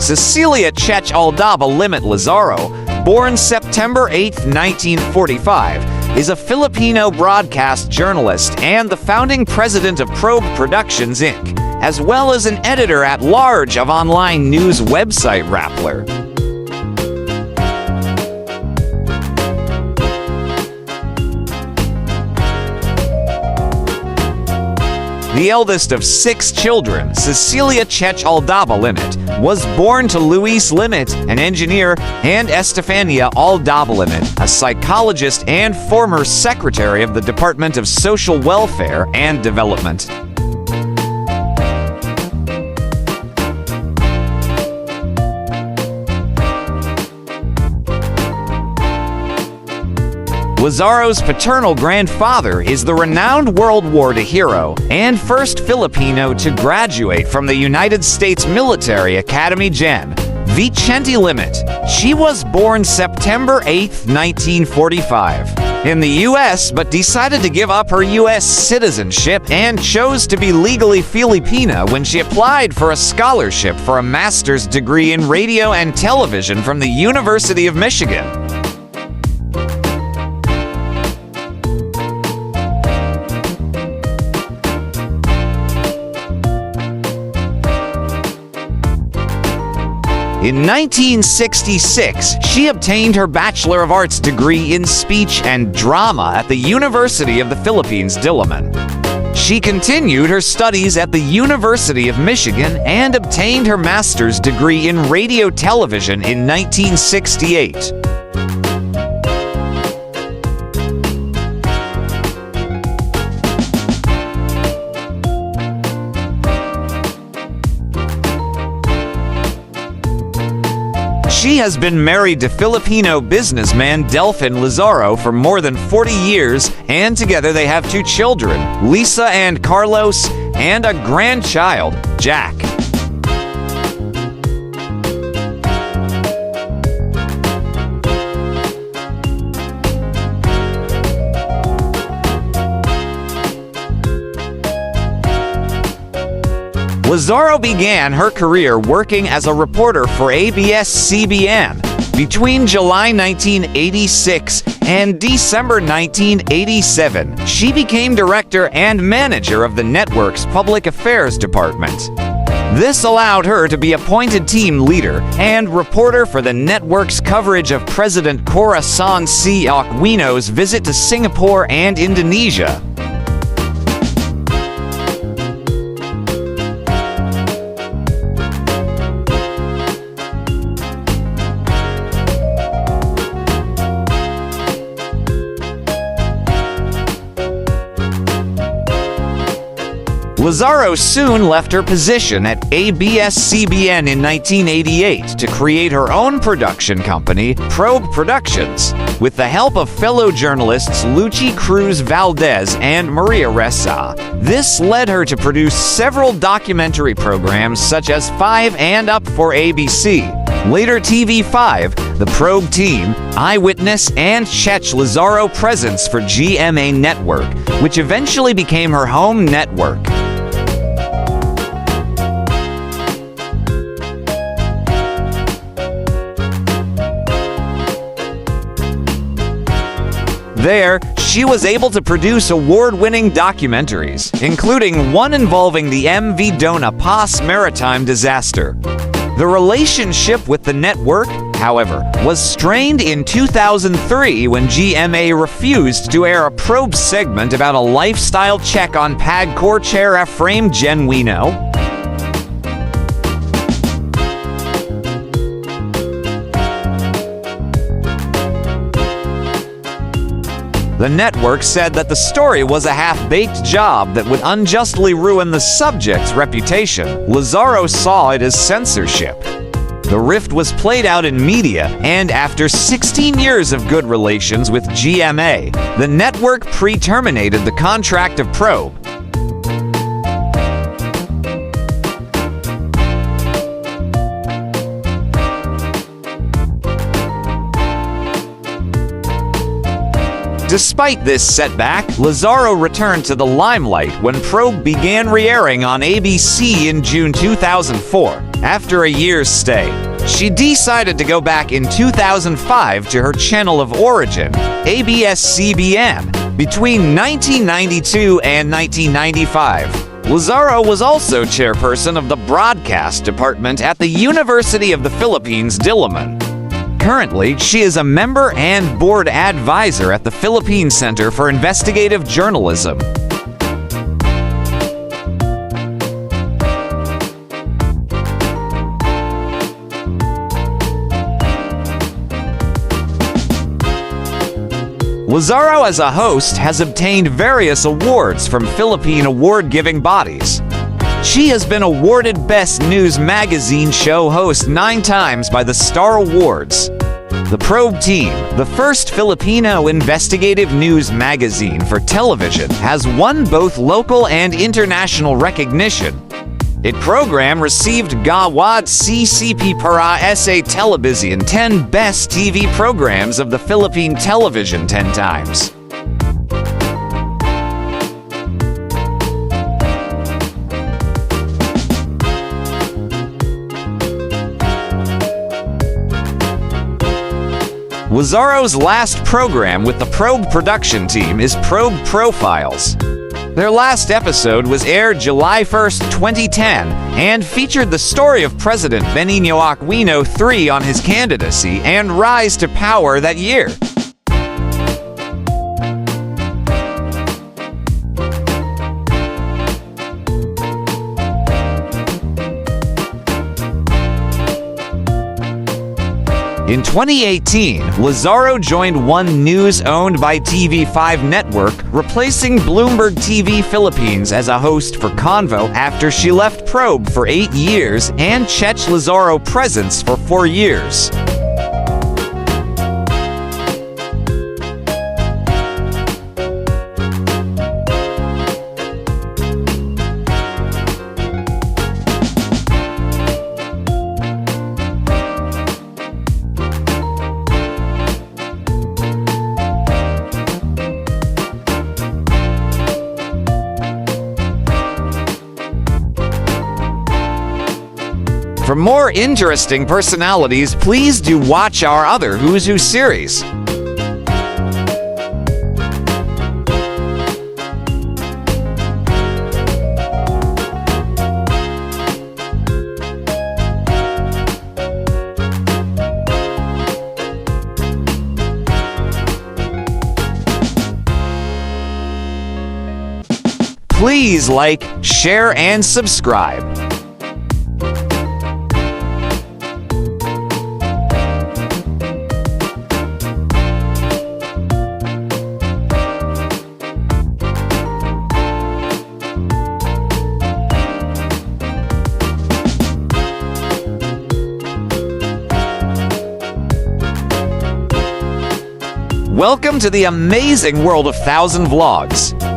Cecilia Cheche Limit Lázaro, born September 8, 1945, is a Filipino broadcast journalist and the founding president of Probe Productions, Inc., as well as an editor-at-large of online news website Rappler. The eldest of 6 children, Cecilia Cheche Limit, was born to Luis Limit, an engineer, and Estefania Limit, a psychologist and former secretary of the Department of Social Welfare and Development. Lázaro's paternal grandfather is the renowned World War II hero and first Filipino to graduate from the United States Military Academy Gen. Vicente Limit. She was born September 8, 1945, in the U.S., but decided to give up her U.S. citizenship and chose to be legally Filipina when she applied for a scholarship for a master's degree in radio and television from the University of Michigan. In 1966, she obtained her Bachelor of Arts degree in Speech and Drama at the University of the Philippines, Diliman. She continued her studies at the University of Michigan and obtained her master's degree in radio television in 1968. She has been married to Filipino businessman Delfin Lázaro for more than 40 years, and together they have 2 children, Lisa and Carlos, and a grandchild, Jack. Lázaro began her career working as a reporter for ABS-CBN between July 1986 and December 1987. She became director and manager of the network's public affairs department. This allowed her to be appointed team leader and reporter for the network's coverage of President Corazon C. Aquino's visit to Singapore and Indonesia. Lázaro soon left her position at ABS-CBN in 1988 to create her own production company, Probe Productions, with the help of fellow journalists Luchi Cruz Valdez and Maria Ressa. This led her to produce several documentary programs such as 5 and Up for ABC, later TV5, The Probe Team, Eyewitness, and Cheche Lázaro Presents for GMA Network, which eventually became her home network. There, she was able to produce award-winning documentaries, including one involving the MV Dona Paz maritime disaster. The relationship with the network, however, was strained in 2003 when GMA refused to air a Probe segment about a lifestyle check on Pagcorcher Efraim Genuino. The network said that the story was a half-baked job that would unjustly ruin the subject's reputation. Lázaro saw it as censorship. The rift was played out in media, and after 16 years of good relations with GMA, the network pre-terminated the contract of Probe. Despite this setback, Lázaro returned to the limelight when Probe began re-airing on ABC in June 2004. After a year's stay, she decided to go back in 2005 to her channel of origin, ABS-CBN. Between 1992 and 1995, Lázaro was also chairperson of the broadcast department at the University of the Philippines, Diliman. Currently, she is a member and board advisor at the Philippine Center for Investigative Journalism. Lázaro as a host has obtained various awards from Philippine award-giving bodies. She has been awarded Best News Magazine Show Host 9 times by the Star Awards. The Probe team, the first Filipino investigative news magazine for television, has won both local and international recognition. Its program received Gawad CCP para sa Telebisyon 10 Best TV Programs of the Philippine Television 10 times. Lázaro's last program with the Probe production team is Probe Profiles. Their last episode was aired July 1st, 2010, and featured the story of President Benigno Aquino III on his candidacy and rise to power that year. In 2018, Lázaro joined One News owned by TV5 Network, replacing Bloomberg TV Philippines as a host for Convo after she left Probe for 8 years and Cheche Lázaro Presence for 4 years. For more interesting personalities, please do watch our other Who's Who series. Please like, share, and subscribe. Welcome to the amazing world of 1000 Vlogs.